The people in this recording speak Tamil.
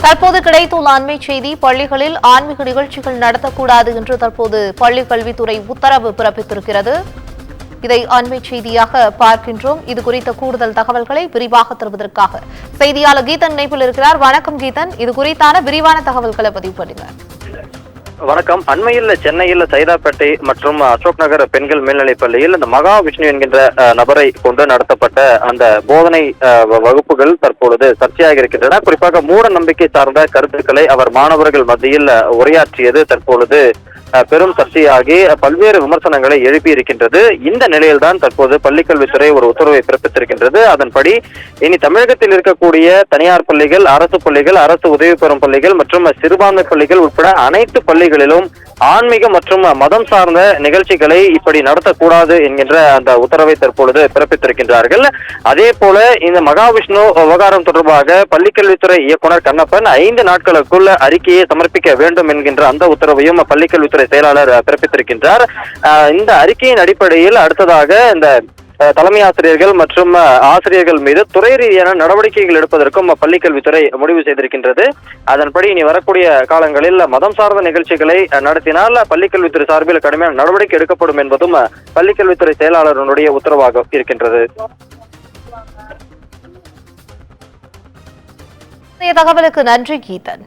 தற்போது கிடைத்துள்ள அண்மை செய்தி, பள்ளிகளில் ஆன்மீக நிகழ்ச்சிகள் நடத்தக்கூடாது என்று தற்போது பள்ளிக் கல்வித்துறை உத்தரவு பிறப்பித்திருக்கிறது. இதை அண்மை செய்தியாக பார்க்கின்றோம். இது குறித்த கூடுதல் தகவல்களை விரிவாக தருவதற்காக செய்தியாளர் கீதன் இணைப்பில் இருக்கிறார். வணக்கம் கீதன், இது குறித்தான விரிவான தகவல்களை பதிவு பண்ணுங்க. வணக்கம். அண்மையில் சென்னையில் சைதாப்பேட்டை மற்றும் அசோக் நகர் பெண்கள் மேல்நிலைப் பள்ளியில் இந்த மகா விஷ்ணு என்கின்ற நபரை கொண்டு நடத்தப்பட்ட அந்த போதனை வகுப்புகள் தற்பொழுது சர்ச்சையாக இருக்கின்றன. குறிப்பாக மூட நம்பிக்கை சார்ந்த கருத்துக்களை அவர் மாணவர்கள் மத்தியில் உரையாற்றியது தற்பொழுது பெரும் சர்ச்சையாகி பல்வேறு விமர்சனங்களை எழுப்பி இருக்கின்றது. இந்த நிலையில்தான் தற்போது பள்ளிக்கல்வித்துறை ஒரு உத்தரவை பிறப்பித்திருக்கின்றது. அதன்படி இனி தமிழகத்தில் இருக்கக்கூடிய தனியார் பள்ளிகள், அரசு பள்ளிகள், அரசு உதவி பெறும் பள்ளிகள் மற்றும் சிறுபான்மை பள்ளிகள் உட்பட அனைத்து பள்ளிகளிலும் ஆன்மீக மற்றும் மதம் சார்ந்த நிகழ்ச்சிகளை இப்படி நடத்தக்கூடாது என்கின்ற அந்த உத்தரவை தற்பொழுது பிறப்பித்திருக்கின்றார்கள். அதே போல இந்த மகாவிஷ்ணு விவகாரம் தொடர்பாக பள்ளிக்கல்வித்துறை இயக்குனர் கண்ணப்பன் 5 நாட்களுக்குள் அறிக்கையை சமர்ப்பிக்க வேண்டும் என்கின்ற அந்த உத்தரவையும் பள்ளிக்கல்வித்துறை செயலாளர் பிறப்பித்திருக்கின்றார். இந்த அறிக்கையின் அடிப்படையில் அடுத்ததாக இந்த தலைமை ஆசிரியர்கள் மற்றும் ஆசிரியர்கள் மீது துறை ரீதியான நடவடிக்கைகள் எடுப்பதற்கும் பள்ளிக்கல்வித்துறை முடிவு செய்திருக்கின்றது. அதன்படி இனி வரக்கூடிய காலங்களில் மதம் சார்ந்த நிகழ்ச்சிகளை நடத்தினால் பள்ளிக்கல்வித்துறை சார்பில் கடுமையான நடவடிக்கை எடுக்கப்படும் என்பதும் பள்ளிக்கல்வித்துறை செயலாளருடைய உத்தரவாக இருக்கின்றது. தகவலுக்கு நன்றி கீதன்.